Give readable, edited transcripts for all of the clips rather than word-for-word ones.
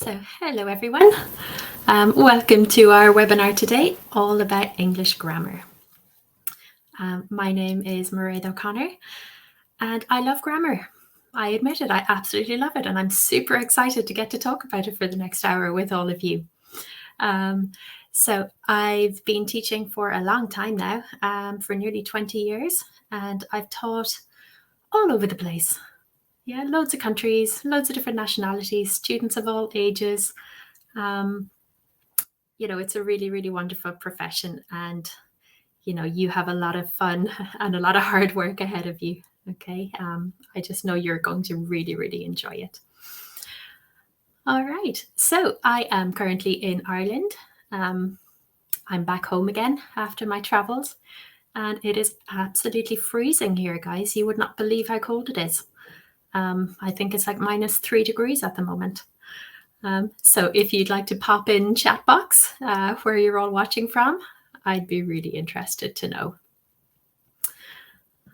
So hello everyone, welcome to our webinar today, all about English grammar. My name is Mairead O'Connor and I love grammar. I admit it, I absolutely love it, and I'm super excited to get to talk about it for the next hour with all of you. So I've been teaching for a long time now, for nearly 20 years, and I've taught all over the place. Yeah, loads of countries, loads of different nationalities, students of all ages. It's a really, really wonderful profession, and you have a lot of fun and a lot of hard work ahead of you. Okay, I just know you're going to really, really enjoy it. All right, so I am currently in Ireland. I'm back home again after my travels, and it is absolutely freezing here, guys. You would not believe how cold it is. I think it's like -3 degrees at the moment. So if you'd like to pop in chat box where you're all watching from, I'd be really interested to know.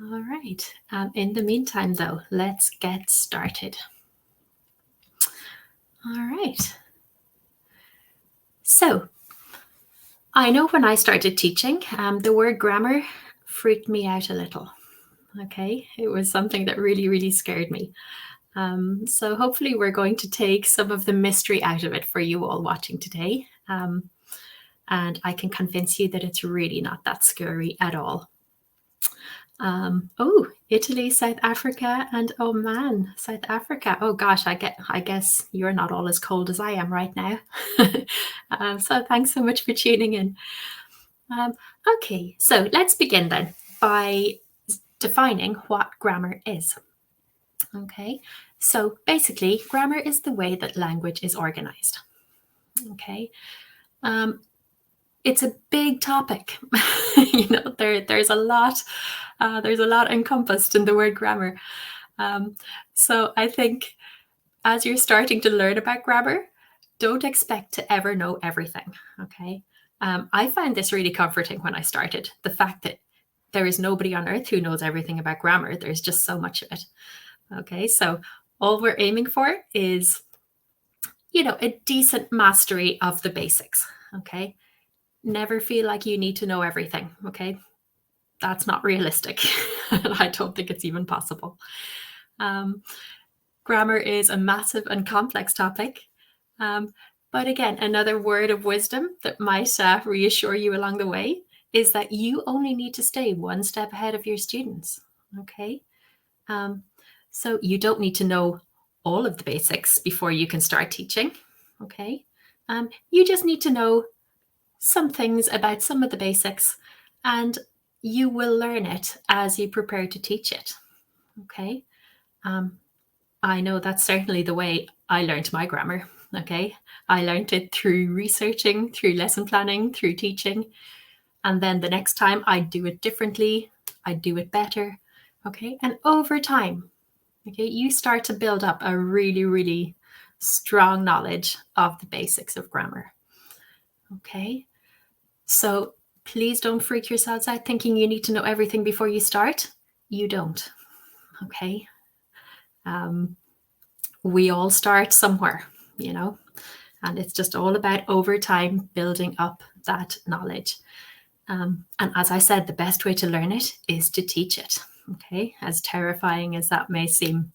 All right. In the meantime, though, let's get started. All right. So I know when I started teaching, the word grammar freaked me out a little. Okay, it was something that really, really scared me. So hopefully we're going to take some of the mystery out of it for you all watching today. And I can convince you that it's really not that scary at all. Italy, South Africa, and Oman, South Africa. Oh gosh, I guess you're not all as cold as I am right now. So thanks so much for tuning in. Okay, so let's begin then by defining what grammar is. Okay, so basically, grammar is the way that language is organized. Okay, it's a big topic. There's a lot encompassed in the word grammar. So I think as you're starting to learn about grammar, don't expect to ever know everything. Okay, I find this really comforting when I started. The fact that there is nobody on earth who knows everything about grammar. There's just so much of it. Okay, so all we're aiming for is, a decent mastery of the basics. Okay, never feel like you need to know everything. Okay, that's not realistic. I don't think it's even possible. Grammar is a massive and complex topic. But again, another word of wisdom that might reassure you along the way is that you only need to stay one step ahead of your students. Okay, so you don't need to know all of the basics before you can start teaching. Okay, you just need to know some things about some of the basics, and you will learn it as you prepare to teach it. Okay, I know that's certainly the way I learned my grammar. Okay, I learned it through researching, through lesson planning, through teaching, and then the next time I do it differently, I do it better. Okay, and over time, okay, you start to build up a really, really strong knowledge of the basics of grammar. Okay, so please don't freak yourselves out thinking you need to know everything before you start. You don't. Okay, we all start somewhere, and it's just all about over time building up that knowledge. And as I said, the best way to learn it is to teach it. Okay, as terrifying as that may seem.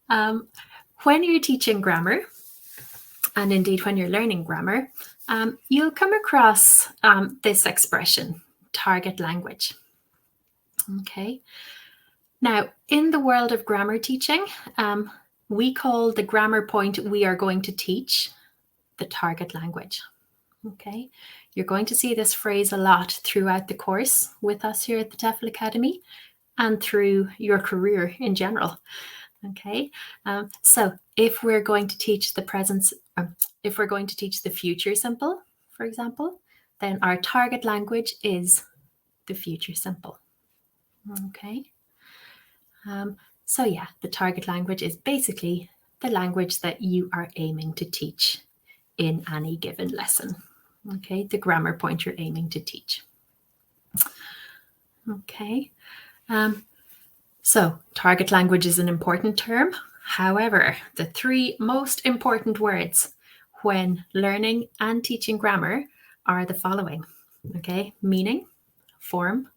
When you're teaching grammar, and indeed when you're learning grammar, you'll come across this expression, target language. Okay. Now, in the world of grammar teaching, we call the grammar point we are going to teach the target language. Okay, you're going to see this phrase a lot throughout the course with us here at the TEFL Academy and through your career in general. Okay, so if we're going to teach the future simple, for example, then our target language is the future simple. Okay, so yeah, the target language is basically the language that you are aiming to teach in any given lesson. Okay, the grammar point you're aiming to teach. Okay, so target language is an important term. However, the three most important words when learning and teaching grammar are the following, okay? Meaning, form,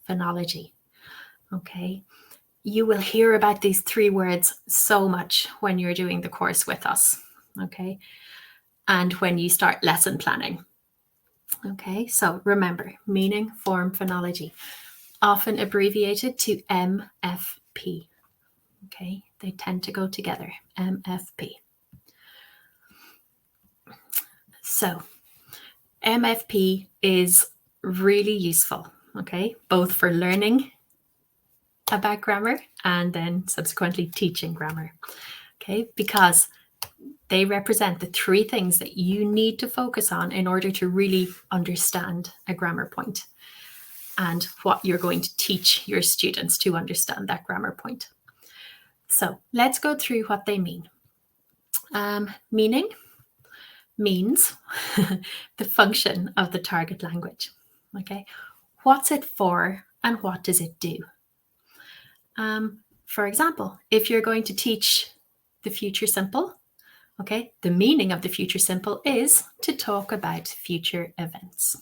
phonology, okay? You will hear about these three words so much when you're doing the course with us, okay? And when you start lesson planning. Okay, so remember, meaning, form, phonology, often abbreviated to MFP. Okay, they tend to go together, MFP. So MFP is really useful, okay, both for learning about grammar and then subsequently teaching grammar, okay, because they represent the three things that you need to focus on in order to really understand a grammar point and what you're going to teach your students to understand that grammar point. So let's go through what they mean. Meaning means the function of the target language. Okay, what's it for and what does it do? For example, if you're going to teach the future simple, okay, the meaning of the future simple is to talk about future events.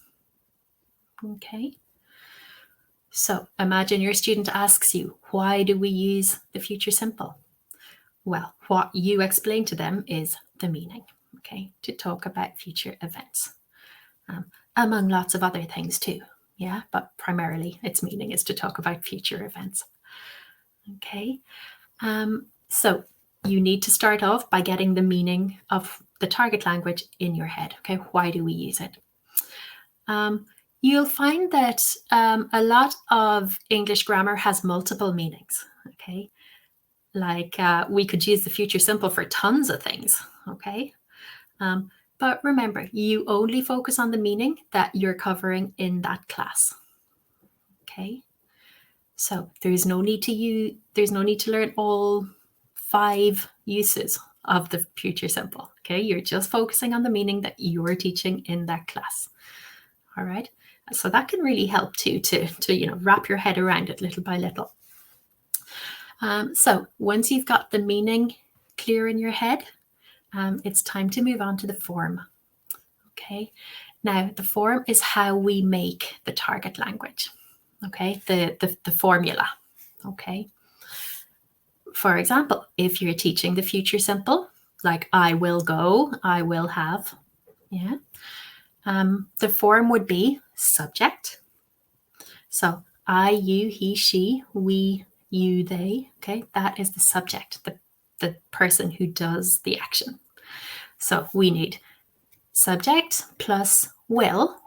Okay, so imagine your student asks you, why do we use the future simple? Well, what you explain to them is the meaning, okay, to talk about future events, among lots of other things too, yeah, but primarily its meaning is to talk about future events. Okay, so you need to start off by getting the meaning of the target language in your head. Okay, why do we use it? You'll find that a lot of English grammar has multiple meanings. Okay, like we could use the future simple for tons of things. Okay, but remember, you only focus on the meaning that you're covering in that class. Okay, so there's no need to learn all 5 uses of the future simple. Okay, you're just focusing on the meaning that you're teaching in that class. All right, so that can really help too to wrap your head around it little by little. So once you've got the meaning clear in your head, it's time to move on to the form. Okay, now the form is how we make the target language. Okay, the formula. Okay, for example, if you're teaching the future simple, like I will go, I will have, yeah, the form would be subject. So I, you, he, she, we, you, they. Okay, that is the subject, the person who does the action. So we need subject plus will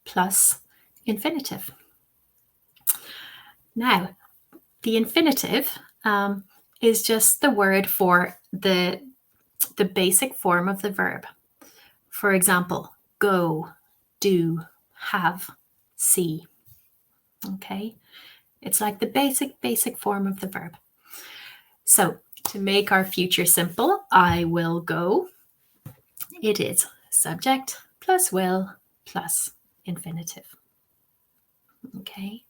plus infinitive. Now, the infinitive is just the word for the basic form of the verb. For example, go, do, have, see. Okay, it's like the basic form of the verb. So to make our future simple, I will go, it is subject plus will plus infinitive. Okay.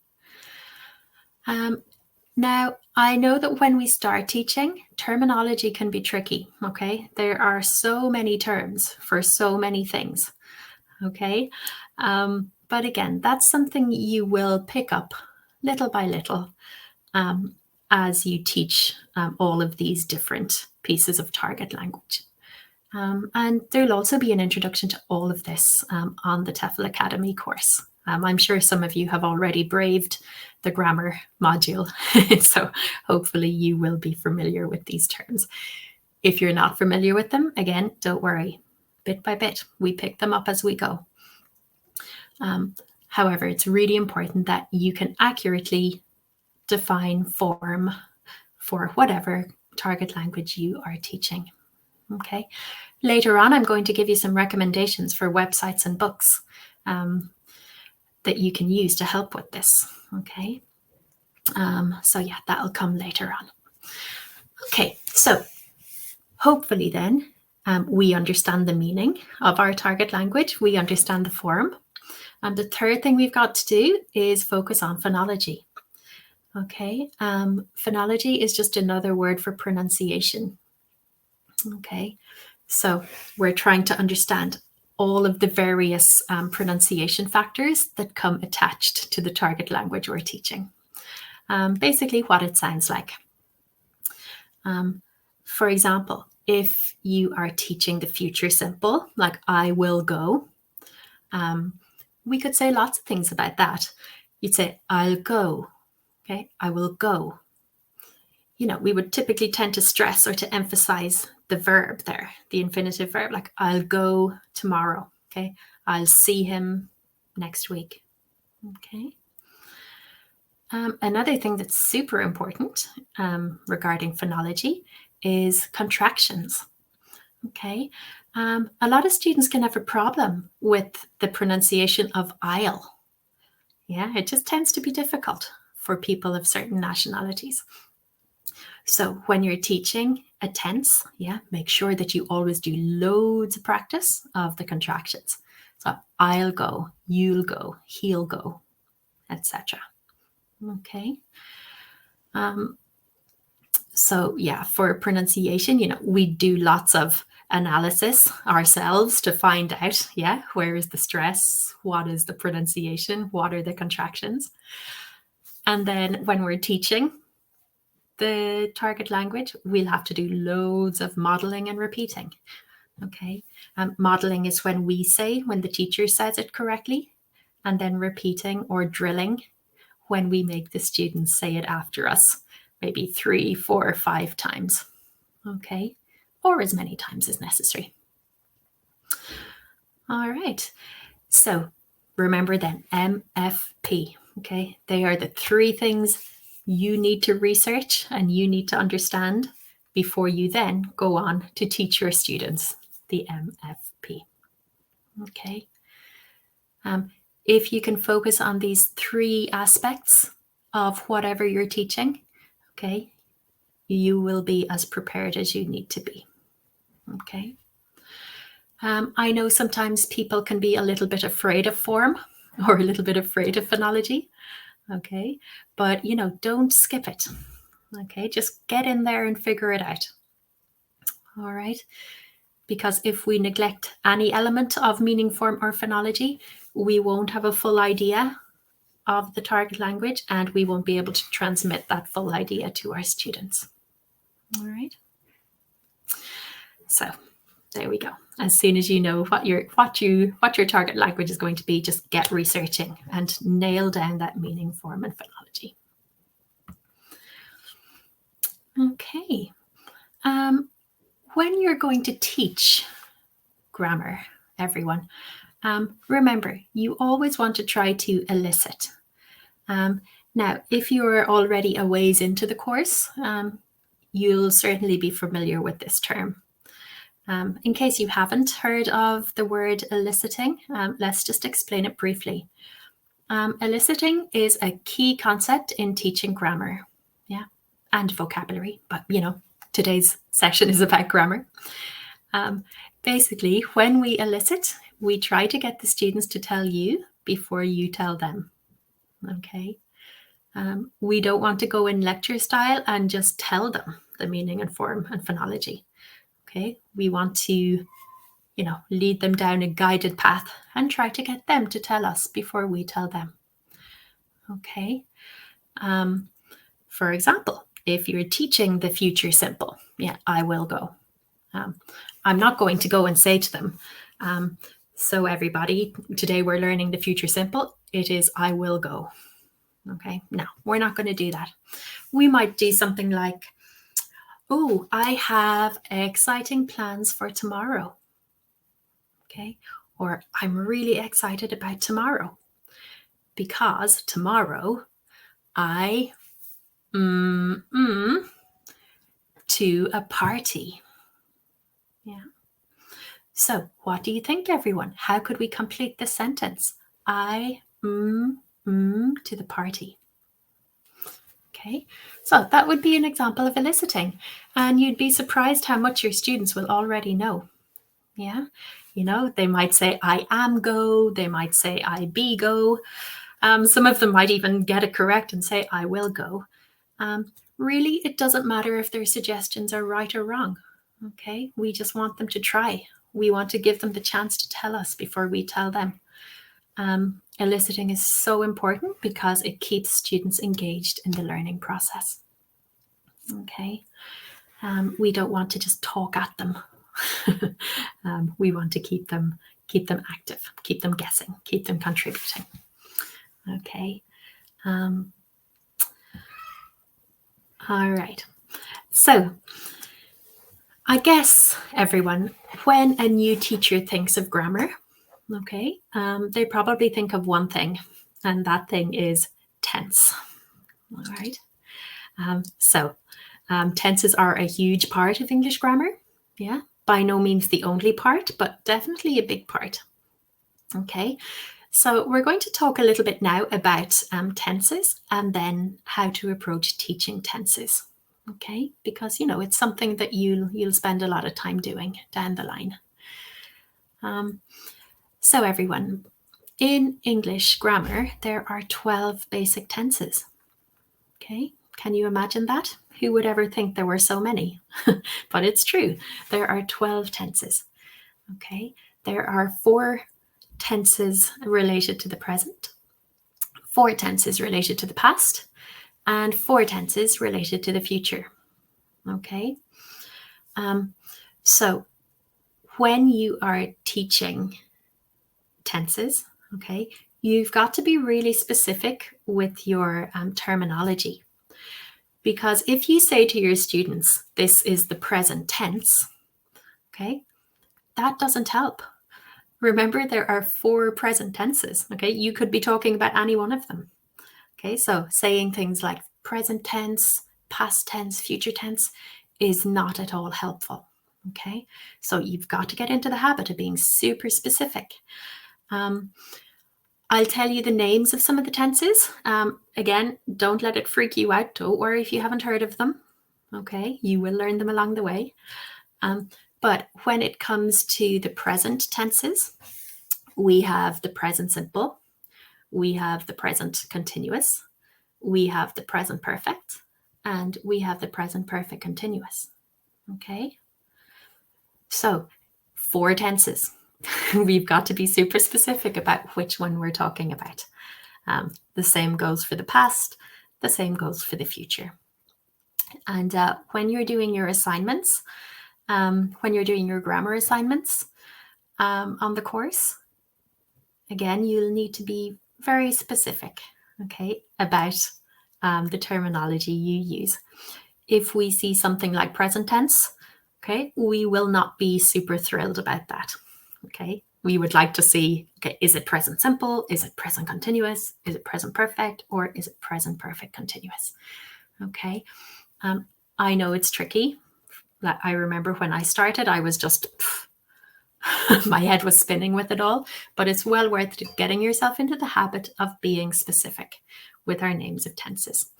Now, I know that when we start teaching, terminology can be tricky, okay? There are so many terms for so many things, okay? But again, that's something you will pick up little by little as you teach all of these different pieces of target language. And there'll also be an introduction to all of this on the TEFL Academy course. I'm sure some of you have already braved the grammar module, so hopefully you will be familiar with these terms. If you're not familiar with them, again, don't worry. Bit by bit, we pick them up as we go. However, it's really important that you can accurately define form for whatever target language you are teaching. Okay. Later on, I'm going to give you some recommendations for websites and books that you can use to help with this. Okay. So yeah, that'll come later on. Okay. So hopefully then we understand the meaning of our target language. We understand the form. And the third thing we've got to do is focus on phonology. Okay, phonology is just another word for pronunciation. Okay, so we're trying to understand all of the various pronunciation factors that come attached to the target language we're teaching. Basically, what it sounds like. For example, if you are teaching the future simple, like I will go, we could say lots of things about that. You'd say, I'll go. Okay, I will go. You know, we would typically tend to stress or to emphasize the verb there, the infinitive verb, like I'll go tomorrow. Okay, I'll see him next week. Okay. Another thing that's super important regarding phonology is contractions. Okay. A lot of students can have a problem with the pronunciation of I'll. Yeah, it just tends to be difficult for people of certain nationalities. So when you're teaching a tense, make sure that you always do loads of practice of the contractions. So I'll go, you'll go, he'll go, etc. Okay. So for pronunciation, we do lots of analysis ourselves to find out, where is the stress? What is the pronunciation? What are the contractions? And then when we're teaching the target language, we'll have to do loads of modeling and repeating. Okay. Modeling is when the teacher says it correctly, and then repeating or drilling when we make the students say it after us, maybe 3, 4, or 5 times. Okay. Or as many times as necessary. All right. So remember then, MFP. Okay. They are the 3 things you need to research and you need to understand before you then go on to teach your students the MFP. Okay. If you can focus on these 3 aspects of whatever you're teaching, okay, you will be as prepared as you need to be. Okay. I know sometimes people can be a little bit afraid of form or a little bit afraid of phonology. Okay. But, don't skip it. Okay. Just get in there and figure it out. All right. Because if we neglect any element of meaning, form, or phonology, we won't have a full idea of the target language and we won't be able to transmit that full idea to our students. All right. So there we go. As soon as you know what your target language is going to be, just get researching and nail down that meaning, form, and phonology. Okay. When you're going to teach grammar, everyone, remember, you always want to try to elicit. Now, if you're already a ways into the course, you'll certainly be familiar with this term. In case you haven't heard of the word eliciting, let's just explain it briefly. Eliciting is a key concept in teaching grammar, and vocabulary, but today's session is about grammar. Basically, when we elicit, we try to get the students to tell you before you tell them. Okay. We don't want to go in lecture style and just tell them the meaning and form and phonology. Okay. We want to, lead them down a guided path and try to get them to tell us before we tell them. Okay. For example, if you're teaching the future simple, I will go. I'm not going to go and say to them, so everybody, today we're learning the future simple. It is I will go. Okay, no, we're not going to do that. We might do something like, oh, I have exciting plans for tomorrow. Okay, or I'm really excited about tomorrow because tomorrow I to a party. Yeah. So what do you think, everyone? How could we complete this sentence? I to the party. Okay, so that would be an example of eliciting, and you'd be surprised how much your students will already know. Yeah, they might say I am go, they might say I be go. Some of them might even get it correct and say, I will go. Really, it doesn't matter if their suggestions are right or wrong. Okay, we just want them to try. We want to give them the chance to tell us before we tell them. Eliciting is so important because it keeps students engaged in the learning process. Okay, we don't want to just talk at them. We want to keep them active, keep them guessing, keep them contributing. Okay. All right. So I guess, everyone, when a new teacher thinks of grammar, okay, they probably think of one thing, and that thing is tense. All right. Tenses are a huge part of English grammar. Yeah, by no means the only part, but definitely a big part. Okay, so we're going to talk a little bit now about tenses and then how to approach teaching tenses. Okay, because it's something that you'll spend a lot of time doing down the line. So everyone, in English grammar, there are 12 basic tenses. Okay, can you imagine that? Who would ever think there were so many? But it's true. There are 12 tenses. Okay, there are 4 tenses related to the present, 4 tenses related to the past, and 4 tenses related to the future. Okay, so when you are teaching tenses, okay, you've got to be really specific with your terminology. Because if you say to your students, this is the present tense, okay, that doesn't help. Remember, there are 4 present tenses, okay? You could be talking about any one of them. Okay, so saying things like present tense, past tense, future tense is not at all helpful. Okay, so you've got to get into the habit of being super specific. I'll tell you the names of some of the tenses. Again, don't let it freak you out. Don't worry if you haven't heard of them. Okay, you will learn them along the way. But when it comes to the present tenses, we have the present simple, we have the present continuous, we have the present perfect, and we have the present perfect continuous. Okay, so 4 tenses. We've got to be super specific about which one we're talking about. The same goes for the past, the same goes for the future. And when you're doing your assignments, when you're doing your grammar assignments on the course, again, you'll need to be very specific, okay, about the terminology you use. If we see something like present tense, okay, we will not be super thrilled about that. Okay, we would like to see, okay, is it present simple? Is it present continuous? Is it present perfect? Or is it present perfect continuous? Okay, I know it's tricky. I remember when I started, I was just, my head was spinning with it all, but it's well worth getting yourself into the habit of being specific with our names of tenses.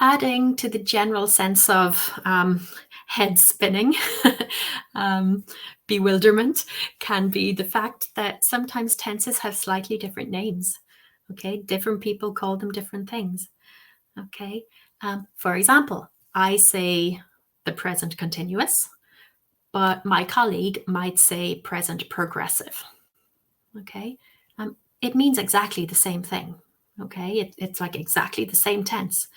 Adding to the general sense of head spinning, bewilderment can be the fact that sometimes tenses have slightly different names. Okay, different people call them different things. Okay, for example, I say the present continuous, but my colleague might say present progressive. Okay, it means exactly the same thing. Okay, it's like exactly the same tense.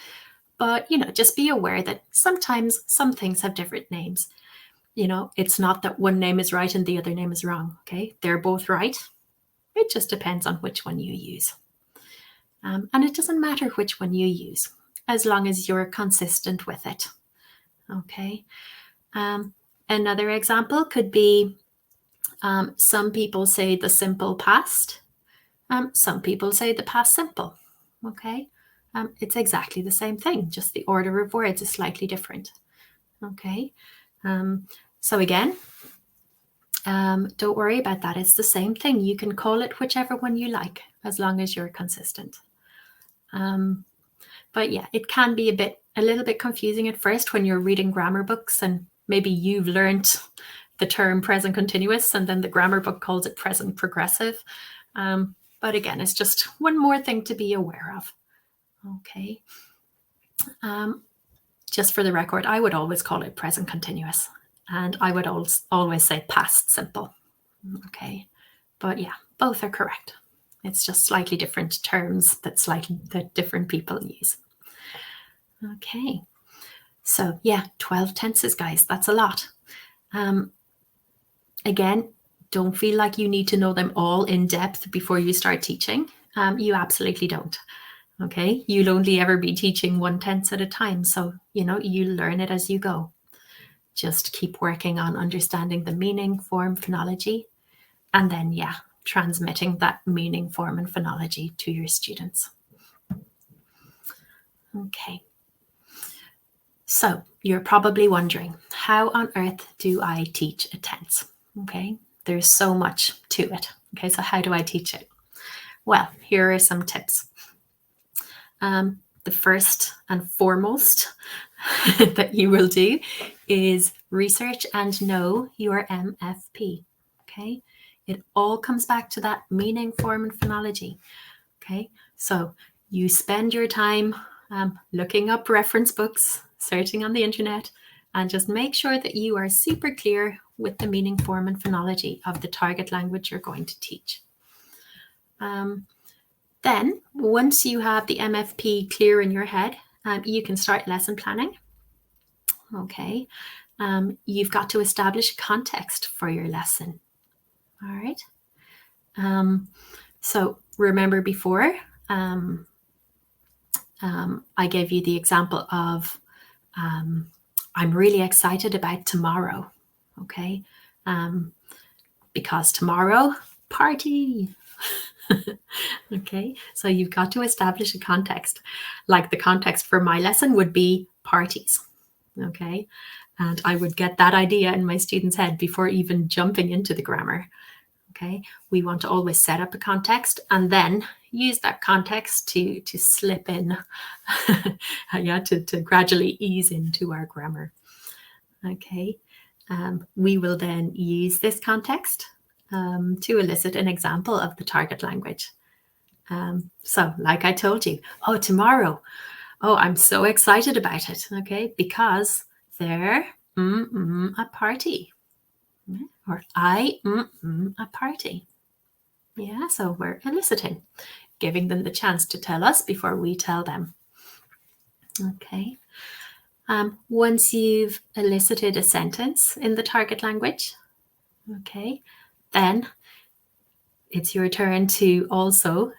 But, just be aware that sometimes some things have different names. It's not that one name is right and the other name is wrong. Okay, they're both right. It just depends on which one you use. And it doesn't matter which one you use, as long as you're consistent with it. Okay. Another example could be some people say the simple past. Some people say the past simple. Okay. It's exactly the same thing, just the order of words is slightly different. Okay, so again, don't worry about that. It's the same thing. You can call it whichever one you like, as long as you're consistent. But yeah, it can be a little bit confusing at first when you're reading grammar books and maybe you've learned the term present continuous and then the grammar book calls it present progressive. But again, it's just one more thing to be aware of. Okay. Just for the record, I would always call it present continuous, and I would always say past simple. Okay. But yeah, both are correct. It's just slightly different terms that different people use. Okay. So yeah, 12 tenses, guys. That's a lot. Again, don't feel like you need to know them all in depth before you start teaching. You absolutely don't. Okay, you'll only ever be teaching one tense at a time. So, you learn it as you go. Just keep working on understanding the meaning, form, phonology, and then, transmitting that meaning, form, and phonology to your students. Okay. So you're probably wondering, how on earth do I teach a tense? Okay, there's so much to it. Okay, so how do I teach it? Well, here are some tips. The first and foremost that you will do is research and know your MFP. Okay, it all comes back to that meaning, form, and phonology. Okay, so you spend your time looking up reference books, searching on the internet, and just make sure that you are super clear with the meaning, form, and phonology of the target language you're going to teach. Then, once you have the MFP clear in your head, you can start lesson planning. Okay, you've got to establish context for your lesson. All right. So remember before, I gave you the example of I'm really excited about tomorrow. Okay, because tomorrow, party. Okay, so you've got to establish a context. Like the context for my lesson would be parties. Okay, and I would get that idea in my students' head before even jumping into the grammar. Okay, we want to always set up a context and then use that context to slip in, to gradually ease into our grammar. Okay, we will then use this context to elicit an example of the target language. So like I told you, tomorrow, I'm so excited about it, okay, because they're a party, or I a party. Yeah, so we're eliciting, giving them the chance to tell us before we tell them. Okay. Once you've elicited a sentence in the target language, okay, then it's your turn to also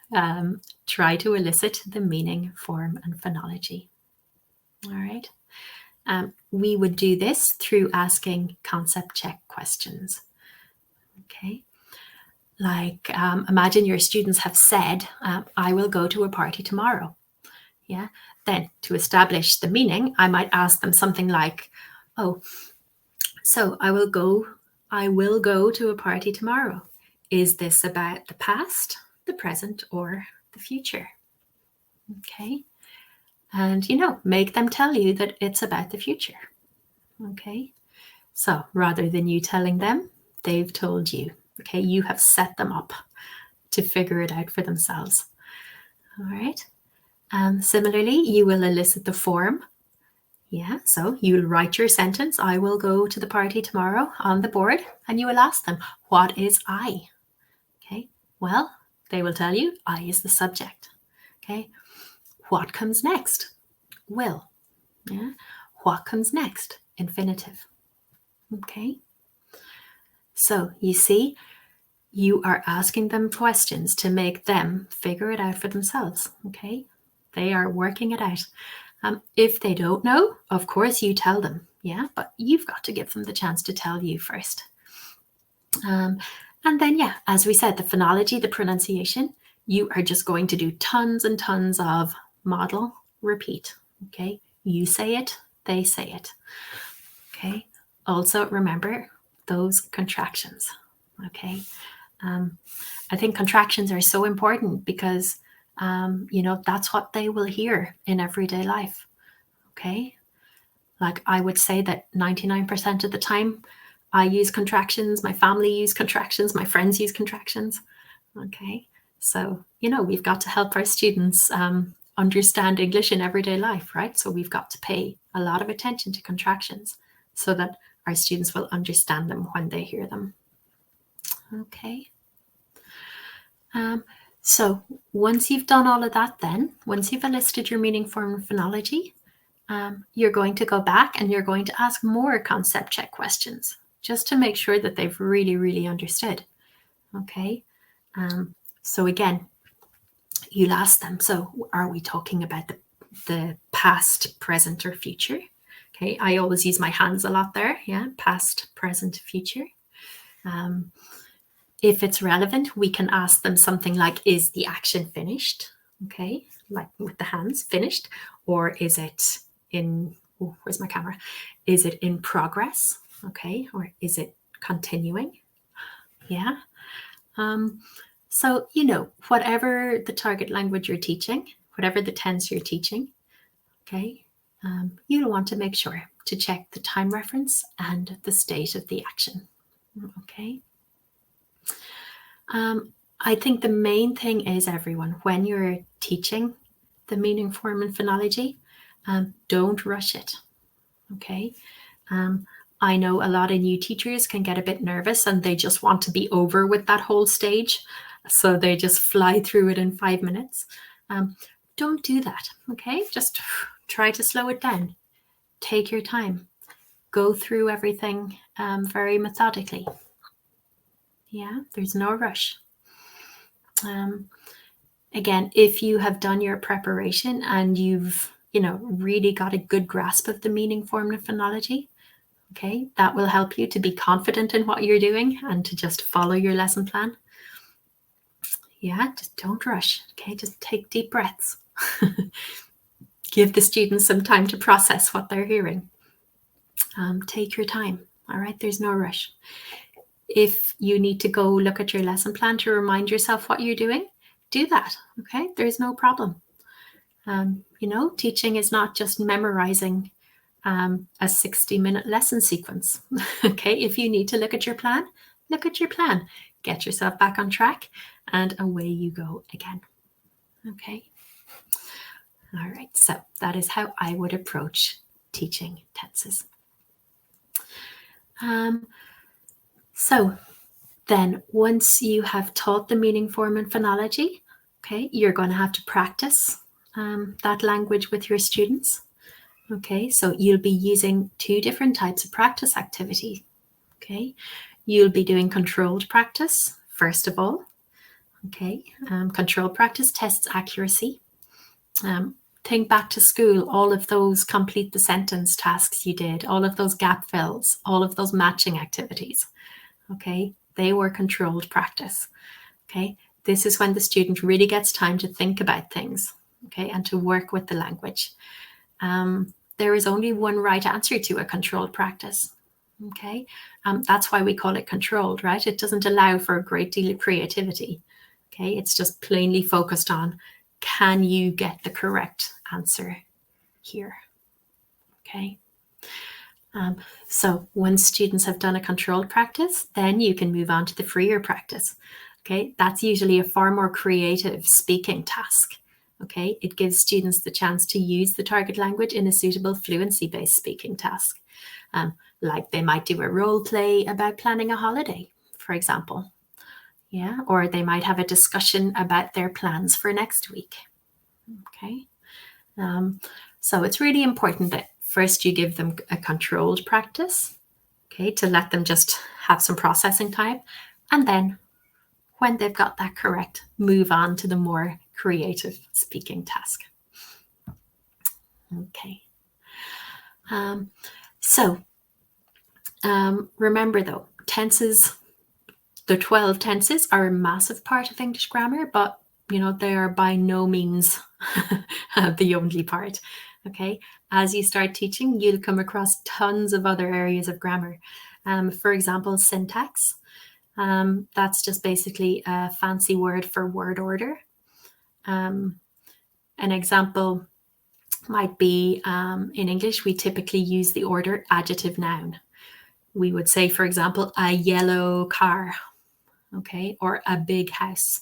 try to elicit the meaning, form, and phonology. All right. We would do this through asking concept check questions. Okay. Like imagine your students have said, I will go to a party tomorrow. Yeah. Then to establish the meaning, I might ask them something like, so I will go to a party tomorrow. Is this about the past, the present, or the future? Okay. And, make them tell you that it's about the future. Okay. So rather than you telling them, they've told you. Okay. You have set them up to figure it out for themselves. All right. Similarly, you will elicit the form. Yeah. So you'll write your sentence, I will go to the party tomorrow, on the board, and you will ask them, what is I? Okay. Well, they will tell you, I is the subject. Okay. What comes next? Will. Yeah. What comes next? Infinitive. Okay. So you see, you are asking them questions to make them figure it out for themselves. Okay. They are working it out. If they don't know, of course you tell them. Yeah. But you've got to give them the chance to tell you first. And then, as we said, the phonology, the pronunciation, you are just going to do tons and tons of model, repeat. Okay. You say it, they say it. Okay. Also remember those contractions. Okay. I think contractions are so important because, that's what they will hear in everyday life. Okay. Like I would say that 99% of the time I use contractions, my family use contractions, my friends use contractions. Okay. So, we've got to help our students understand English in everyday life, right? So we've got to pay a lot of attention to contractions so that our students will understand them when they hear them. Okay. So once you've done all of that, then once you've enlisted your meaning, form, and phonology, you're going to go back and you're going to ask more concept check questions just to make sure that they've really, really understood. Okay. So again, you'll ask them, so are we talking about the past, present, or future? Okay, I always use my hands a lot there. Yeah, past, present, future. If it's relevant, we can ask them something like, is the action finished? Okay, like with the hands, finished. Or is it in, oh, where's my camera? Is it in progress? Okay, or is it continuing? Yeah. So, whatever the target language you're teaching, whatever the tense you're teaching, okay, you'll want to make sure to check the time reference and the state of the action. Okay. I think the main thing is, everyone, when you're teaching the meaning, form, and phonology, don't rush it. Okay. I know a lot of new teachers can get a bit nervous and they just want to be over with that whole stage. So they just fly through it in 5 minutes. Don't do that. Okay. Just try to slow it down. Take your time. Go through everything very methodically. Yeah, there's no rush. Again, if you have done your preparation and you've, really got a good grasp of the meaning, form, and phonology, okay, that will help you to be confident in what you're doing and to just follow your lesson plan. Yeah, just don't rush. Okay, just take deep breaths. Give the students some time to process what they're hearing. Take your time. All right, there's no rush. If you need to go look at your lesson plan to remind yourself what you're doing, do that. Okay, there's no problem. Teaching is not just memorizing a 60-minute lesson sequence. Okay, if you need to look at your plan, look at your plan. Get yourself back on track and away you go again. Okay. All right, so that is how I would approach teaching tenses. So then once you have taught the meaning, form, and phonology, okay, you're going to have to practice that language with your students. Okay, so you'll be using 2 different types of practice activity. Okay, you'll be doing controlled practice, first of all. Okay, controlled practice tests accuracy. Think back to school, all of those complete the sentence tasks you did, all of those gap fills, all of those matching activities. Okay, they were controlled practice. Okay, this is when the student really gets time to think about things, okay, and to work with the language. There is only one right answer to a controlled practice. Okay, that's why we call it controlled, right? It doesn't allow for a great deal of creativity. Okay, it's just plainly focused on, can you get the correct answer here? Okay. So once students have done a controlled practice, then you can move on to the freer practice. Okay, that's usually a far more creative speaking task. Okay, it gives students the chance to use the target language in a suitable fluency-based speaking task. Like they might do a role play about planning a holiday, for example. Yeah, or they might have a discussion about their plans for next week. Okay, so it's really important that first you give them a controlled practice, okay, to let them just have some processing time. And then when they've got that correct, move on to the more creative speaking task. Okay. Remember though, tenses, the 12 tenses are a massive part of English grammar, but they are by no means the only part. Okay, as you start teaching, you'll come across tons of other areas of grammar. For example, syntax. That's just basically a fancy word for word order. An example might be, in English, we typically use the order adjective noun. We would say, for example, a yellow car, okay, or a big house.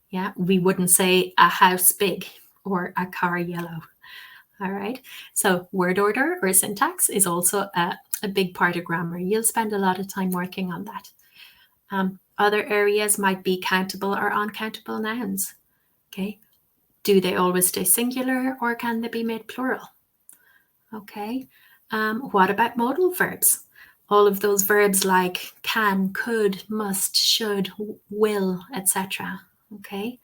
Yeah, we wouldn't say a house big or a car yellow. All right. So word order or syntax is also a big part of grammar. You'll spend a lot of time working on that. Other areas might be countable or uncountable nouns. Okay. Do they always stay singular or can they be made plural? Okay. What about modal verbs? All of those verbs like can, could, must, should, will, etc. Okay.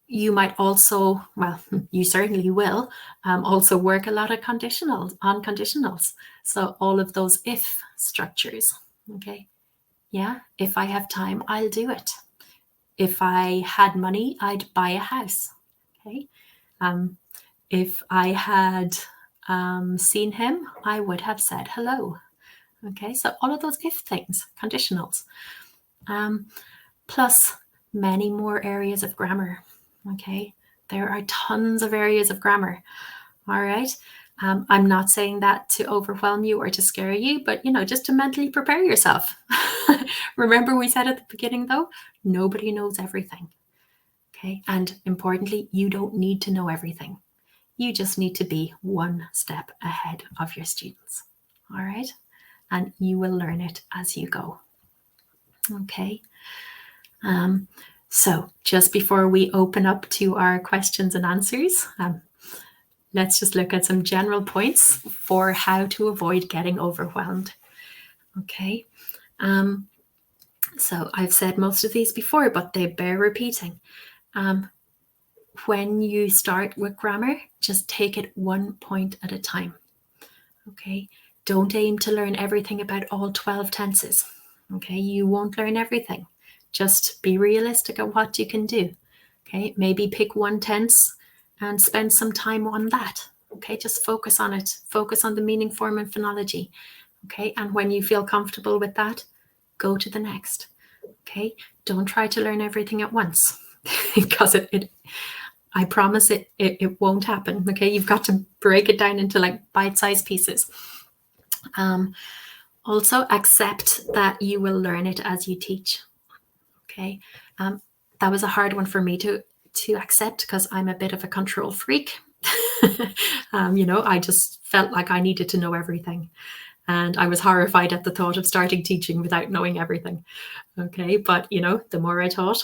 You might also, well, you certainly will, also work a lot of conditionals, on conditionals. So all of those if structures. Okay. Yeah. If I have time, I'll do it. If I had money, I'd buy a house. Okay. If I had seen him, I would have said hello. Okay, so all of those if things, conditionals, plus many more areas of grammar. Okay, there are tons of areas of grammar. All right. I'm not saying that to overwhelm you or to scare you, but just to mentally prepare yourself. Remember, we said at the beginning, though, nobody knows everything. Okay, and importantly, you don't need to know everything. You just need to be one step ahead of your students. All right. And you will learn it as you go. Okay. So just before we open up to our questions and answers, let's just look at some general points for how to avoid getting overwhelmed. Okay. So I've said most of these before, but they bear repeating. When you start with grammar, just take it one point at a time. Okay. Don't aim to learn everything about all 12 tenses. Okay. You won't learn everything. Just be realistic at what you can do. Okay. Maybe pick one tense and spend some time on that. Okay. Just focus on it. Focus on the meaning, form, and phonology. Okay. And when you feel comfortable with that, go to the next. Okay. Don't try to learn everything at once because I promise it won't happen. Okay. You've got to break it down into like bite-sized pieces. Also accept that you will learn it as you teach. Okay. That was a hard one for me to accept because I'm a bit of a control freak. I just felt like I needed to know everything. And I was horrified at the thought of starting teaching without knowing everything. Okay. But, the more I taught,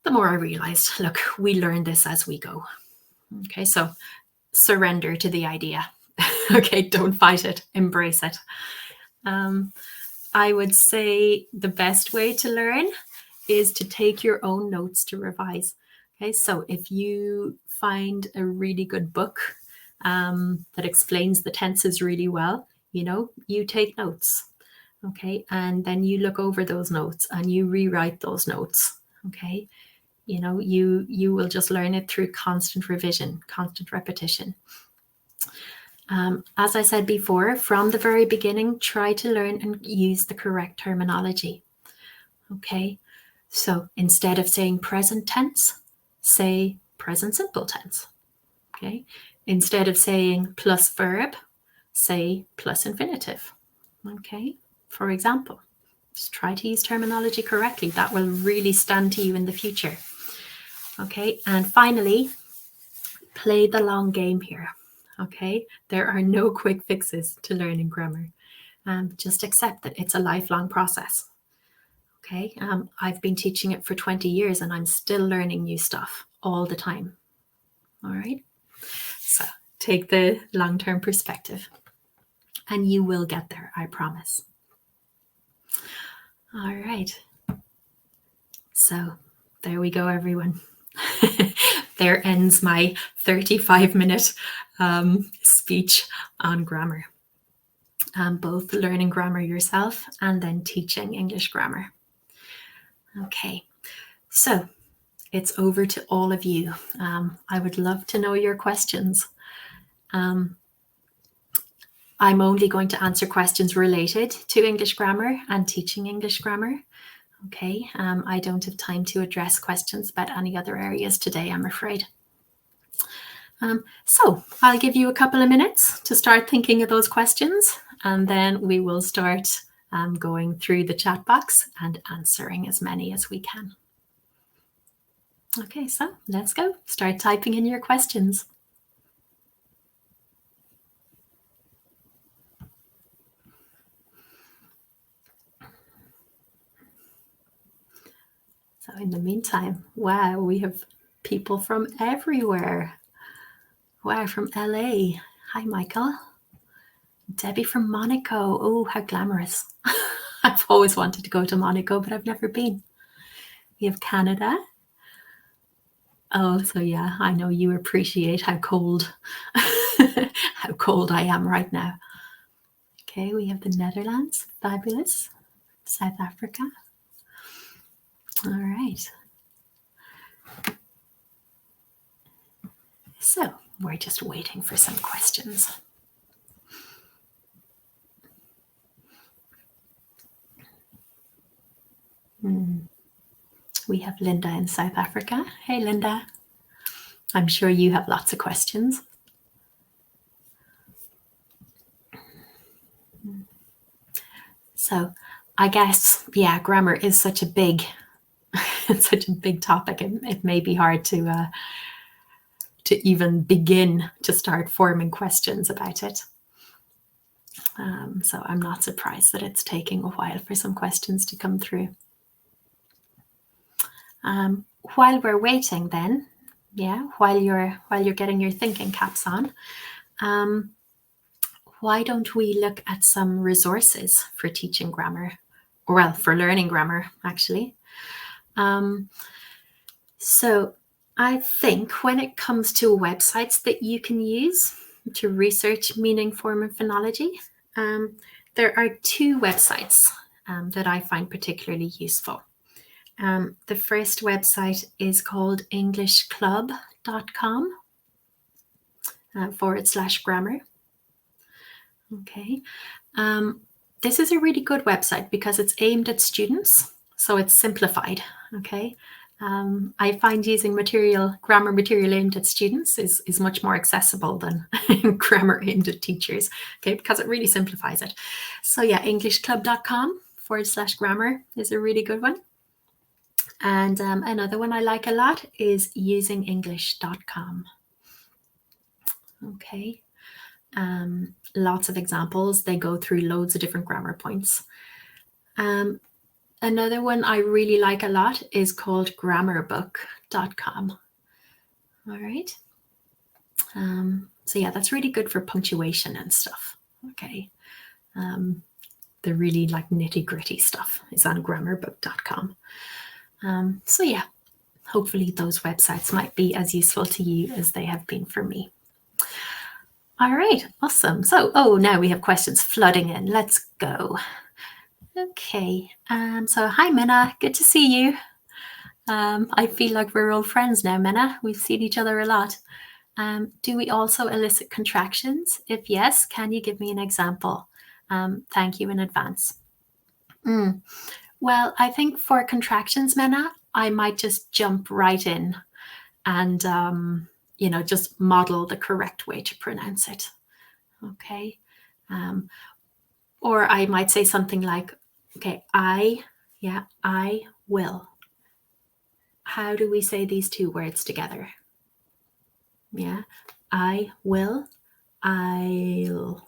the more I realized, look, we learn this as we go. Okay. So surrender to the idea. Okay. Don't fight it. Embrace it. I would say the best way to learn is to take your own notes to revise. Okay. So if you find a really good book that explains the tenses really well, you take notes. Okay. And then you look over those notes and you rewrite those notes. Okay. You will just learn it through constant revision, constant repetition. As I said before, from the very beginning, try to learn and use the correct terminology. Okay. So instead of saying present tense, say present simple tense. Okay. Instead of saying plus verb, say plus infinitive. Okay. For example, just try to use terminology correctly. That will really stand to you in the future. Okay. And finally, play the long game here. Okay. There are no quick fixes to learning grammar. Just accept that it's a lifelong process. Okay. I've been teaching it for 20 years and I'm still learning new stuff all the time. All right. So take the long-term perspective and you will get there, I promise. All right. So there we go, everyone. There ends my 35-minute speech on grammar. Both learning grammar yourself and then teaching English grammar. Okay, so it's over to all of you. I would love to know your questions. I'm only going to answer questions related to English grammar and teaching English grammar. Okay, I don't have time to address questions about any other areas today, I'm afraid. So I'll give you a couple of minutes to start thinking of those questions, and then we will start going through the chat box and answering as many as we can. Okay, so let's go. Start typing in your questions. So in the meantime, wow, we have people from everywhere. Wow, from LA. Hi, Michael. Debbie from Monaco. Oh, how glamorous. I've always wanted to go to Monaco, but I've never been. We have Canada. Oh, so yeah, I know you appreciate how cold how cold I am right now. Okay, we have the Netherlands. Fabulous. South Africa. All right. So we're just waiting for some questions. We have Linda in South Africa. Hey, Linda. I'm sure you have lots of questions. So I guess, yeah, grammar is such a big, it's such a big topic. It may be hard to even begin to start forming questions about it. So I'm not surprised that it's taking a while for some questions to come through. While we're waiting, then, yeah, while you're getting your thinking caps on, why don't we look at some resources for teaching grammar, or well, for learning grammar, actually. So I think when it comes to websites that you can use to research meaning, form, and phonology, there are two websites that I find particularly useful. The first website is called englishclub.com /grammar. Okay. This is a really good website because it's aimed at students, so it's simplified. Okay. I find using grammar material aimed at students is much more accessible than grammar aimed at teachers, okay, because it really simplifies it. So yeah, englishclub.com /grammar is a really good one. And another one I like a lot is usingenglish.com. Okay. Lots of examples. They go through loads of different grammar points. Another one I really like a lot is called grammarbook.com. All right. So yeah, that's really good for punctuation and stuff. Okay. The really like nitty gritty stuff is on grammarbook.com. So yeah, hopefully those websites might be as useful to you as they have been for me. All right, awesome. So, now we have questions flooding in. Let's go. Okay, so hi Minna, good to see you. I feel like we're old friends now, Minna. We've seen each other a lot. Do we also elicit contractions? If yes, can you give me an example? Thank you in advance. Well, I think for contractions, Minna, I might just jump right in and, just model the correct way to pronounce it. Okay. Or I might say something like, okay, I will. How do we say these two words together? Yeah, I will, I'll.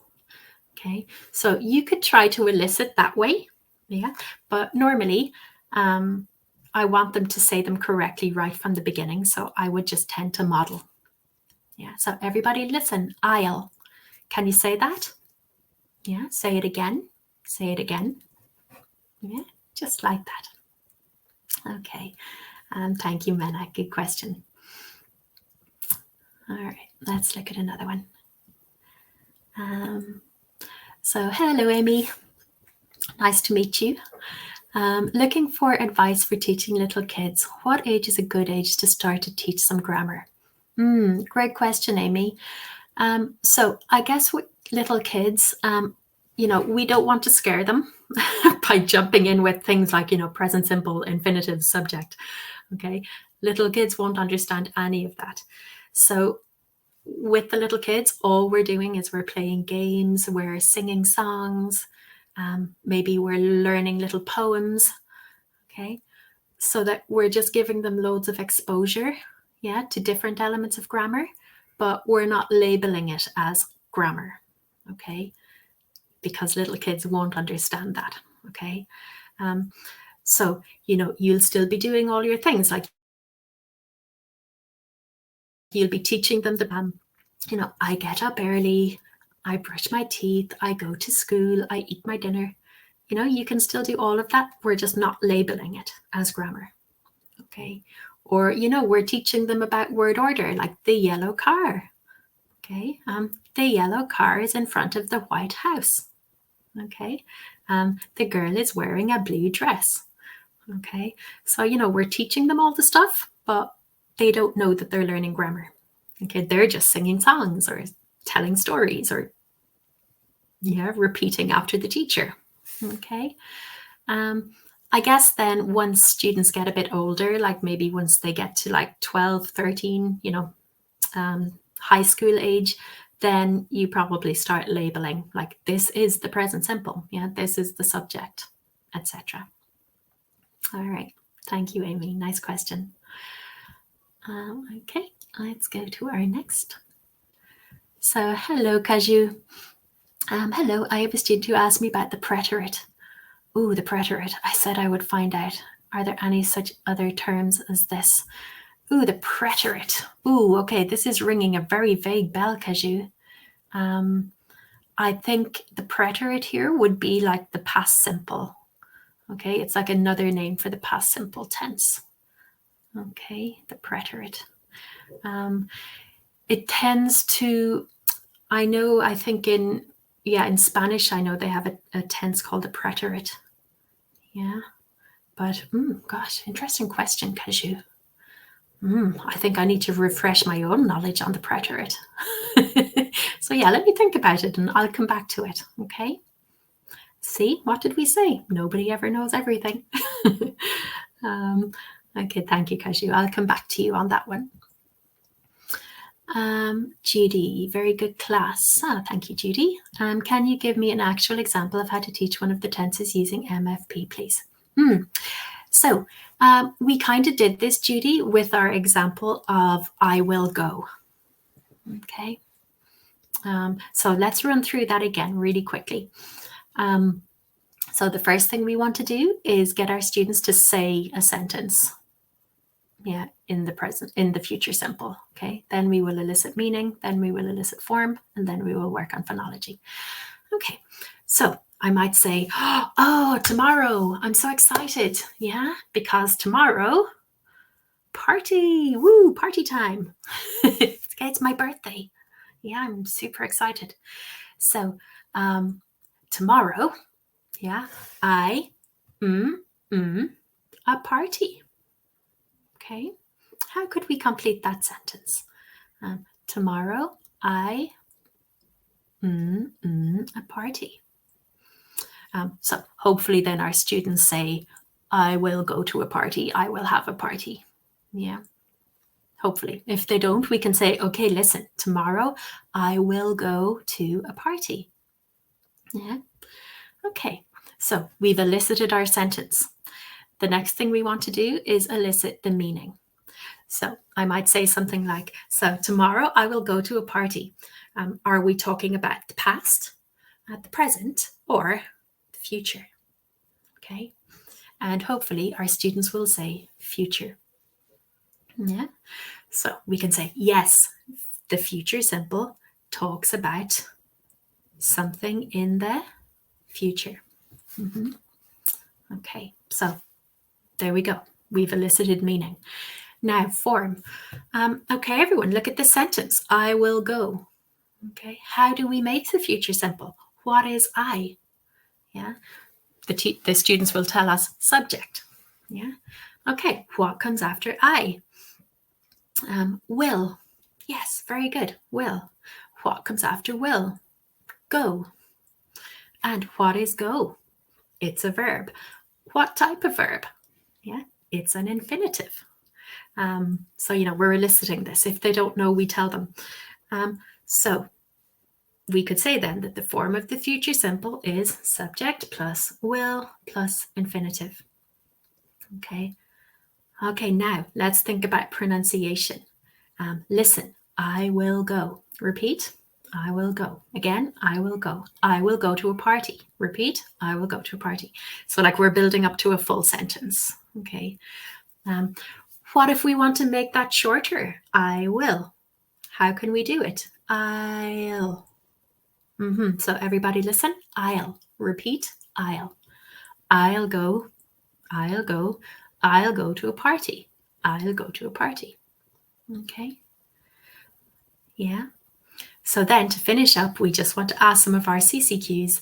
Okay, so you could try to elicit that way. Yeah, but normally I want them to say them correctly right from the beginning. So I would just tend to model. Yeah, so everybody listen, I'll. Can you say that? Yeah, say it again. Say it again. Yeah, just like that. Okay, thank you, Mena. Good question. All right, let's look at another one. So hello, Amy. Nice to meet you. Looking for advice for teaching little kids. What age is a good age to start to teach some grammar? Great question, Amy. So I guess with little kids, we don't want to scare them by jumping in with things like, present simple, infinitive, subject. Okay. Little kids won't understand any of that. So with the little kids, all we're doing is we're playing games, we're singing songs, maybe we're learning little poems. Okay. so that we're just giving them loads of exposure, yeah, to different elements of grammar, but we're not labeling it as grammar, okay? Because little kids won't understand that, okay? So, you'll still be doing all your things, like you'll be teaching them I get up early, I brush my teeth, I go to school, I eat my dinner. You can still do all of that. We're just not labeling it as grammar, okay? Or, we're teaching them about word order, like the yellow car, okay? The yellow car is in front of the White House, okay? The girl is wearing a blue dress, okay? So, we're teaching them all the stuff, but they don't know that they're learning grammar, okay? They're just singing songs or telling stories or, repeating after the teacher, okay? I guess then once students get a bit older, like maybe once they get to like 12, 13, high school age, then you probably start labeling like this is the present simple. Yeah, this is the subject, etc. All right. Thank you, Amy. Nice question. Okay, let's go to our next. So, hello, Kaju. Hello, I have a student who asked me about the preterite. Ooh, the preterite. I said I would find out. Are there any such other terms as this? Ooh, the preterite. Ooh, okay, this is ringing a very vague bell, Kaju. I think the preterite here would be like the past simple. Okay, it's like another name for the past simple tense. Okay, the preterite. It tends to, I think in Spanish, I know they have a tense called the preterite. Yeah, but gosh, interesting question, Kaju. I think I need to refresh my own knowledge on the preterite. So yeah, let me think about it and I'll come back to it, okay? See, what did we say? Nobody ever knows everything. Okay, thank you, Kaju. I'll come back to you on that one. Judy, very good class. Oh, thank you, Judy. Can you give me an actual example of how to teach one of the tenses using MFP, please? So we kind of did this, Judy, with our example of I will go. Okay. So let's run through that again really quickly. So the first thing we want to do is get our students to say a sentence. Yeah, in the future simple. Okay. Then we will elicit meaning, then we will elicit form, and then we will work on phonology. Okay. So I might say, oh, tomorrow, I'm so excited. Yeah, because tomorrow, party, woo, party time. It's my birthday. Yeah, I'm super excited. So tomorrow, yeah, I, a party. Okay, how could we complete that sentence? Tomorrow, I, a party. So hopefully then our students say, I will go to a party, I will have a party. Yeah, hopefully. If they don't, we can say, okay, listen, tomorrow I will go to a party. Yeah, okay. So we've elicited our sentence. The next thing we want to do is elicit the meaning. So I might say something like, so tomorrow I will go to a party. Are we talking about the past, the present, or the future? Okay. And hopefully our students will say future. Yeah. So we can say, yes, the future simple talks about something in the future. Okay. So there we go. We've elicited meaning. Now form. Okay, everyone, look at this sentence. I will go. Okay. How do we make the future simple? What is I? Yeah. The students will tell us subject. Yeah. Okay. What comes after I? Will. Yes, very good. Will. What comes after will? Go. And what is go? It's a verb. What type of verb? Yeah, it's an infinitive. So, we're eliciting this. If they don't know, we tell them. So we could say then that the form of the future simple is subject plus will plus infinitive. Okay. Okay, now let's think about pronunciation. Listen, I will go. Repeat, I will go. Again, I will go. I will go to a party. Repeat, I will go to a party. So like we're building up to a full sentence. Okay. What if we want to make that shorter? I will. How can we do it? I'll. So everybody listen. I'll. Repeat, I'll. I'll go. I'll go. I'll go to a party. I'll go to a party. Okay. Yeah. So then to finish up, we just want to ask some of our CCQs.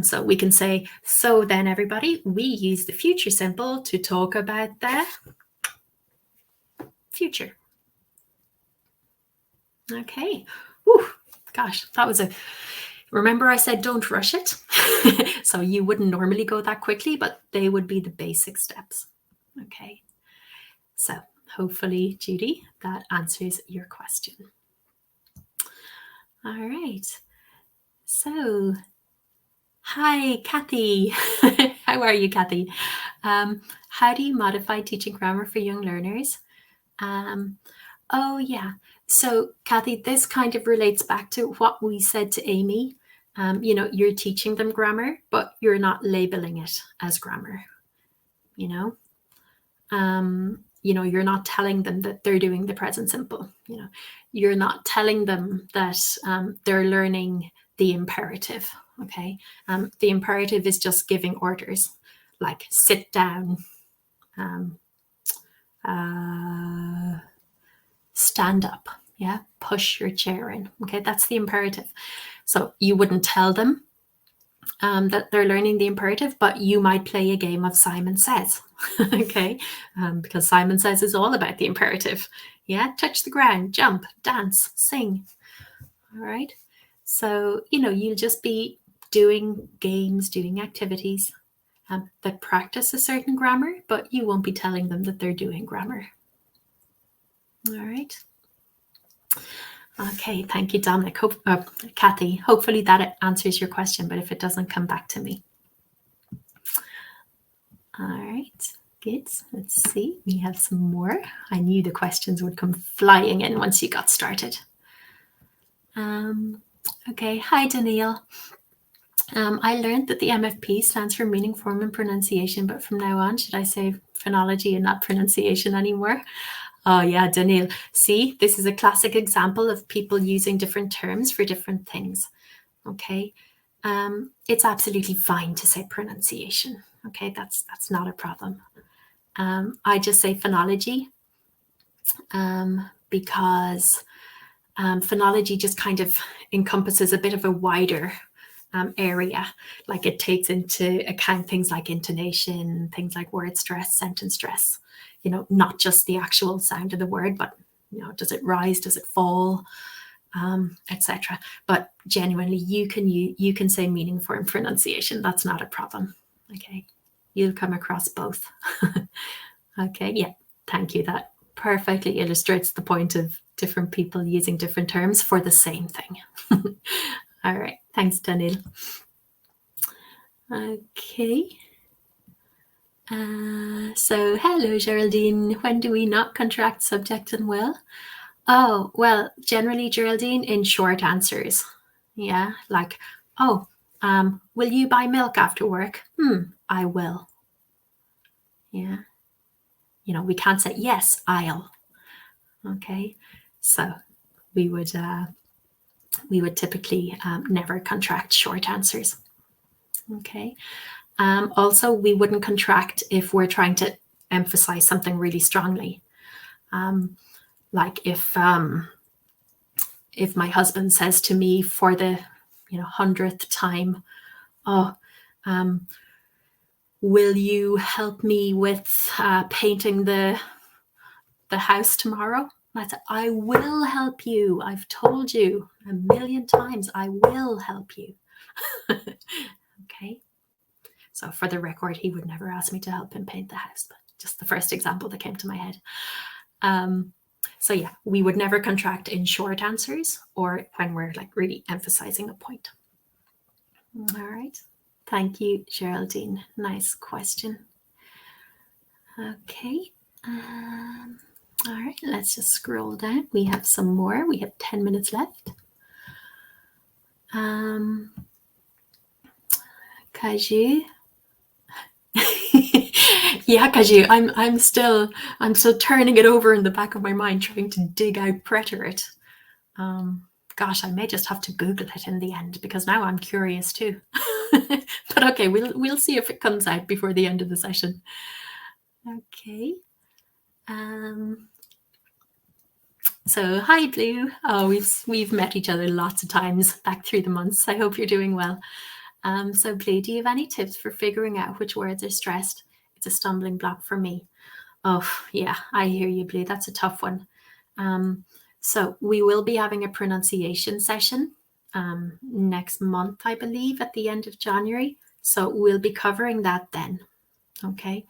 So we can say, so then everybody, we use the future simple to talk about the future. Okay. Whew. Gosh, that was remember I said don't rush it? So you wouldn't normally go that quickly, but they would be the basic steps. Okay. So hopefully, Judy, that answers your question. All right. So, hi, Kathy. How are you, Kathy? How do you modify teaching grammar for young learners? Oh, yeah. So, Kathy, this kind of relates back to what we said to Amy. You're teaching them grammar, but you're not labeling it as grammar. You're not telling them that they're doing the present simple. You're not telling them that they're learning the imperative. Okay. The imperative is just giving orders like sit down, stand up, yeah, push your chair in. Okay, that's the imperative. So you wouldn't tell them that they're learning the imperative, but you might play a game of Simon Says, okay, because Simon Says is all about the imperative. Yeah, touch the ground, jump, dance, sing. All right. So, you'll just be doing games, doing activities that practice a certain grammar, but you won't be telling them that they're doing grammar. All right. Okay, thank you, Dominic. Kathy, hopefully that answers your question, but if it doesn't, come back to me. All right, good. Let's see, we have some more. I knew the questions would come flying in once you got started. Okay, hi, Danielle. I learned that the MFP stands for meaning, form, and pronunciation, but from now on, should I say phonology and not pronunciation anymore? Oh, yeah, Daniil. See, this is a classic example of people using different terms for different things. Okay. It's absolutely fine to say pronunciation. Okay, that's not a problem. I just say phonology because phonology just kind of encompasses a bit of a wider area. Like it takes into account things like intonation, things like word stress, sentence stress, not just the actual sound of the word, but, does it rise, does it fall, etc. But genuinely, you can say meaning, form, pronunciation. That's not a problem. Okay. You'll come across both. Okay. Yeah. Thank you. That perfectly illustrates the point of different people using different terms for the same thing. All right. Thanks, Daniel. Okay. So, hello, Geraldine. When do we not contract subject and will? Oh, well, generally, Geraldine, in short answers. Yeah, like, oh, will you buy milk after work? I will. Yeah. We can't say, yes, I'll. Okay. So we would typically never contract short answers. Okay. Also, we wouldn't contract if we're trying to emphasize something really strongly. Like if my husband says to me for the 100th time, oh, will you help me with painting the house tomorrow? I said, I will help you. I've told you a million times, I will help you. Okay. So for the record, he would never ask me to help him paint the house, but just the first example that came to my head. So yeah, we would never contract in short answers or when we're like really emphasizing a point. All right. Thank you, Geraldine. Nice question. Okay. All right, let's just scroll down. We have some more. We have 10 minutes left. Kaju. Yeah, Kaju, I'm still turning it over in the back of my mind, trying to dig out preterite. Gosh, I may just have to Google it in the end, because now I'm curious too. But okay, we'll see if it comes out before the end of the session. Okay. So hi, Blue. Oh, we've met each other lots of times back through the months. I hope you're doing well. So Blue, do you have any tips for figuring out which words are stressed? It's a stumbling block for me. Oh, yeah, I hear you, Blue. That's a tough one. So we will be having a pronunciation session next month, I believe, at the end of January. So we'll be covering that then. Okay.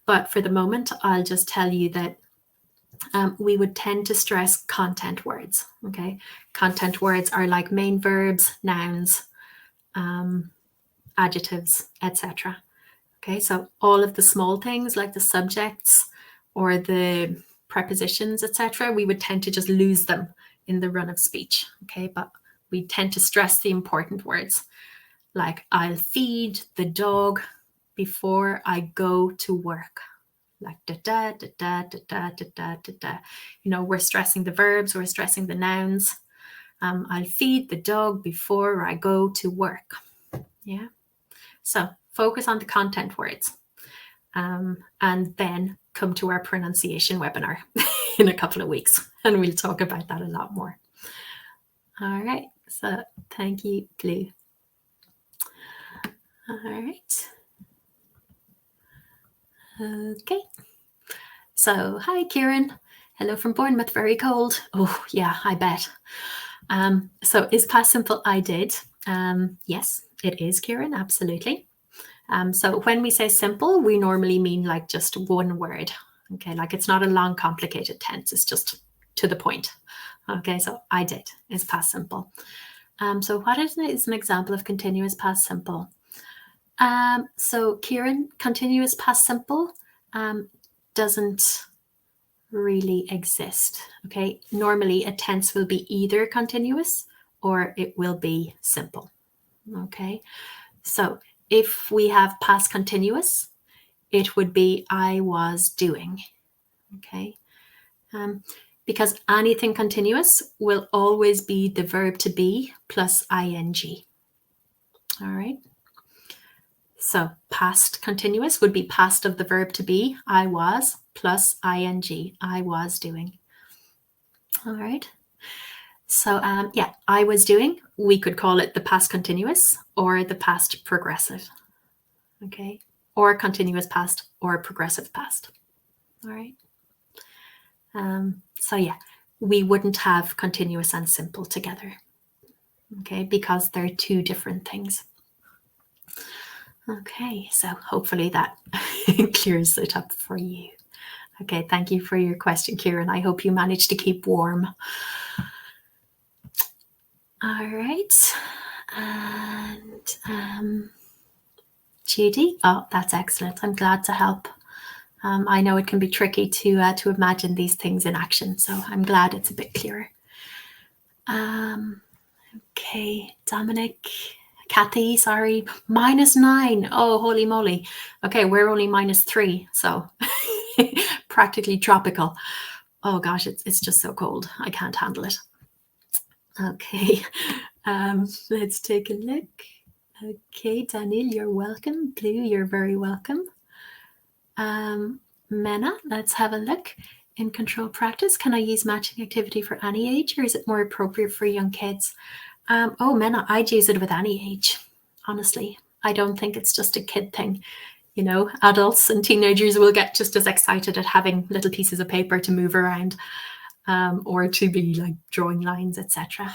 But for the moment, I'll just tell you that we would tend to stress content words. Okay. Content words are like main verbs, nouns, adjectives, etc. Okay, so all of the small things like the subjects or the prepositions, etc., we would tend to just lose them in the run of speech. Okay, but we tend to stress the important words, like I'll feed the dog before I go to work. Like da da da da da da da da da da. You know, we're stressing the verbs, we're stressing the nouns. I'll feed the dog before I go to work. Yeah. So focus on the content words, and then come to our pronunciation webinar in a couple of weeks, and we'll talk about that a lot more. All right. So thank you, Blue. All right. Okay. So hi, Kieran. Hello from Bournemouth. Very cold. Oh yeah, I bet. So is past simple I did? Yes, it is, Kieran. Absolutely. So when we say simple, we normally mean like just one word. Okay, like it's not a long, complicated tense. It's just to the point. Okay, so I did is past simple. So what is an example of continuous past simple? So Kieran, continuous past simple doesn't really exist. Okay, normally a tense will be either continuous or it will be simple. Okay, so if we have past continuous, it would be I was doing. Okay, because anything continuous will always be the verb to be plus ing. All right. So past continuous would be past of the verb to be, I was, plus ing, I was doing. All right. So yeah, I was doing, we could call it the past continuous or the past progressive. Okay. Or continuous past or progressive past. All right. So yeah, we wouldn't have continuous and simple together. Okay, because they're two different things. Okay, so hopefully that clears it up for you. Okay, thank you for your question, Kieran. I hope you managed to keep warm. All right. And Judy, oh, that's excellent. I'm glad to help. I know it can be tricky to imagine these things in action, so I'm glad it's a bit clearer. Okay, Dominic, Kathy, sorry, -9. Oh, holy moly. Okay, we're only -3, so practically tropical. Oh gosh, it's just so cold. I can't handle it. Okay, let's take a look. Okay, Daniel, you're welcome. Blue, you're very welcome. Mena, let's have a look. In control practice, can I use matching activity for any age, or is it more appropriate for young kids? Oh, Mena, I'd use it with any age, honestly. I don't think it's just a kid thing. You know, adults and teenagers will get just as excited at having little pieces of paper to move around, or to be like drawing lines, etc.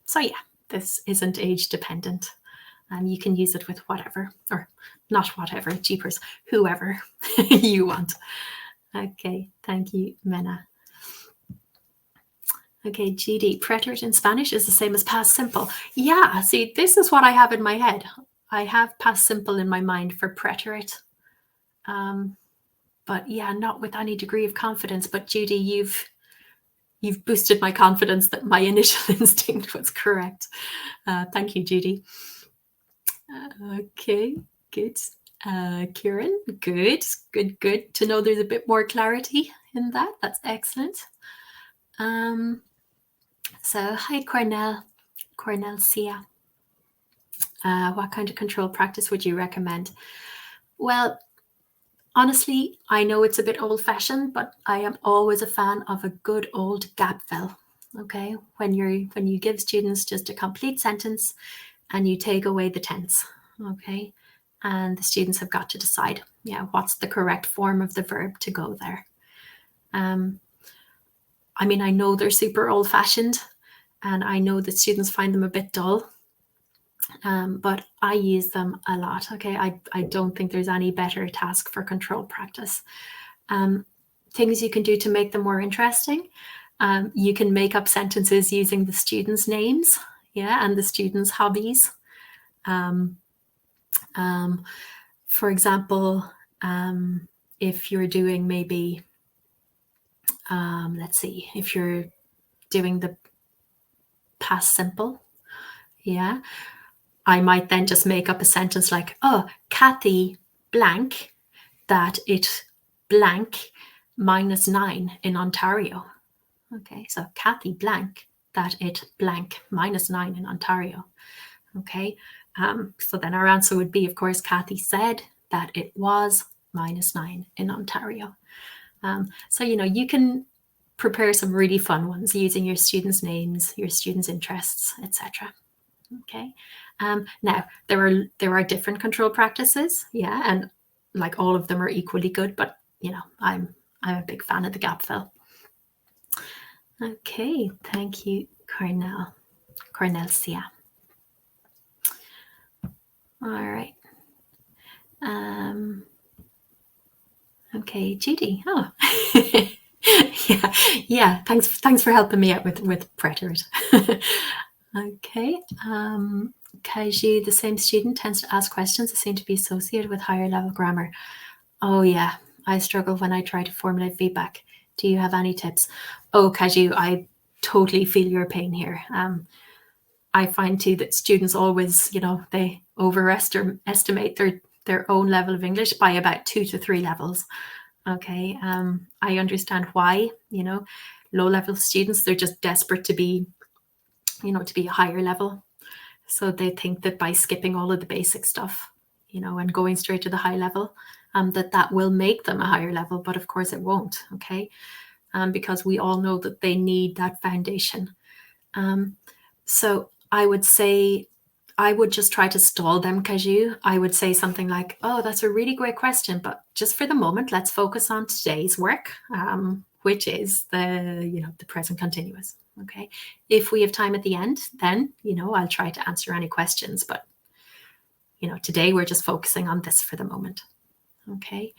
So yeah, this isn't age dependent. You can use it with whatever, or not whatever, jeepers, whoever you want. Okay, thank you, Mena. Okay, GD, preterite in Spanish is the same as past simple. Yeah, see, this is what I have in my head. I have past simple in my mind for preterite. but yeah, not with any degree of confidence. But Judy, you've boosted my confidence that my initial instinct was correct. Thank you, Judy. Okay, good. Kieran, good to know there's a bit more clarity in that. That's excellent. So hi, Cornell Sia. What kind of control practice would you recommend? Well, honestly, I know it's a bit old-fashioned, but I am always a fan of a good old gap fill. Okay, when you give students just a complete sentence and you take away the tense. Okay, and the students have got to decide, yeah, what's the correct form of the verb to go there. I mean, I know they're super old-fashioned, and I know that students find them a bit dull. But I use them a lot. Okay, I don't think there's any better task for control practice. Things you can do to make them more interesting. You can make up sentences using the students' names, yeah, and the students' hobbies. For example, if you're doing maybe, let's see, if you're doing the past simple, yeah, I might then just make up a sentence like, oh, Kathy blank that it blank -9 in Ontario. Okay, so Kathy blank that it blank -9 in Ontario. Okay, so then our answer would be, of course, Kathy said that it was -9 in Ontario. So, you can prepare some really fun ones using your students' names, your students' interests, etc. Okay. Now there are different control practices, yeah, and like all of them are equally good, but I'm a big fan of the gap fill. Okay, thank you, Cornelsia. All right. Okay, Judy. Oh, yeah. Thanks for helping me out with preterite. Okay. Kaiju, the same student, tends to ask questions that seem to be associated with higher level grammar. Oh yeah, I struggle when I try to formulate feedback. Do you have any tips? Oh, Kaiju, I totally feel your pain here. I find too that students always, they overestimate their own level of English by about 2 to 3 levels. Okay, I understand why. Low level students, they're just desperate to be a higher level. So they think that by skipping all of the basic stuff, and going straight to the high level, that will make them a higher level. But of course it won't, okay? Because we all know that they need that foundation. So I would say, I would just try to stall them, Kaju. I would say something like, oh, that's a really great question, but just for the moment, let's focus on today's work, which is the present continuous. Okay. If we have time at the end, then, I'll try to answer any questions, but, today we're just focusing on this for the moment. Okay.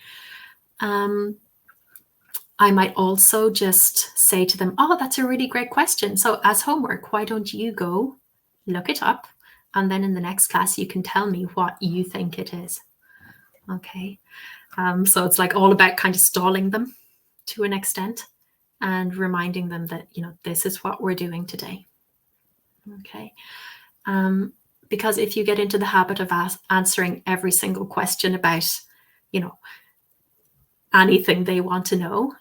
I might also just say to them, oh, that's a really great question. So as homework, why don't you go look it up? And then in the next class, you can tell me what you think it is. Okay. So it's like all about kind of stalling them to an extent and reminding them that, this is what we're doing today. Okay. Because if you get into the habit of answering every single question about, anything they want to know,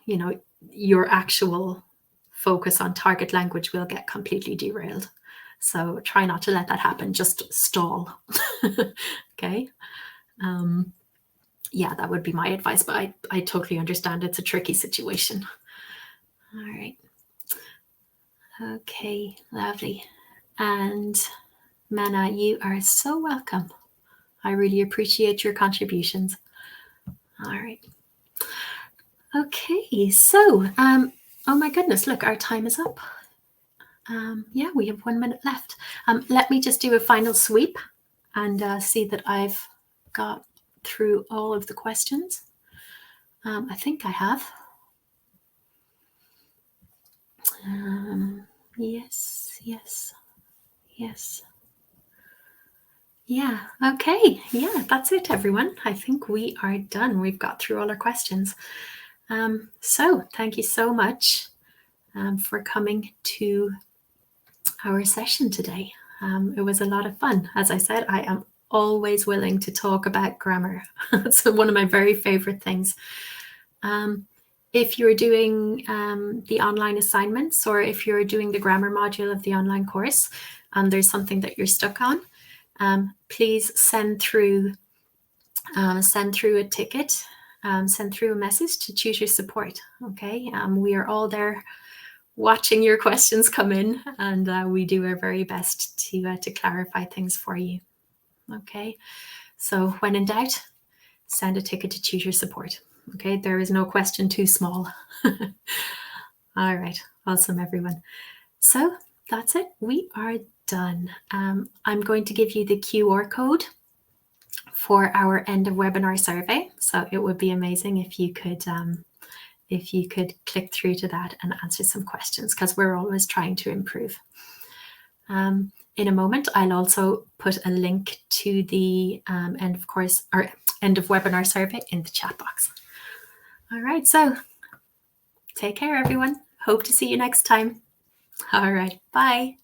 your actual focus on target language will get completely derailed. So try not to let that happen. Just stall. Okay. Yeah, that would be my advice, but I totally understand it's a tricky situation. All right. Okay, lovely. And Mana, you are so welcome. I really appreciate your contributions. All right. Okay, so, oh my goodness, look, our time is up. Yeah, we have 1 minute left. Let me just do a final sweep and see that I've got through all of the questions. I think I have. Yes. Yeah, okay. Yeah, that's it, everyone. I think we are done. We've got through all our questions. So thank you so much for coming to our session today. It was a lot of fun. As I said, I am always willing to talk about grammar. It's one of my very favorite things. If you're doing the online assignments, or if you're doing the grammar module of the online course and there's something that you're stuck on, please send through a ticket, send through a message to tutor support. Okay, we are all there watching your questions come in, and we do our very best to clarify things for you. Okay, so when in doubt, send a ticket to tutor support. Okay, there is no question too small. All right, awesome, everyone. So that's it. We are done. I'm going to give you the QR code for our end of webinar survey. So it would be amazing if you could click through to that and answer some questions, because we're always trying to improve. In a moment, I'll also put a link to the end of webinar survey in the chat box. All right, so take care, everyone. Hope to see you next time. All right, bye.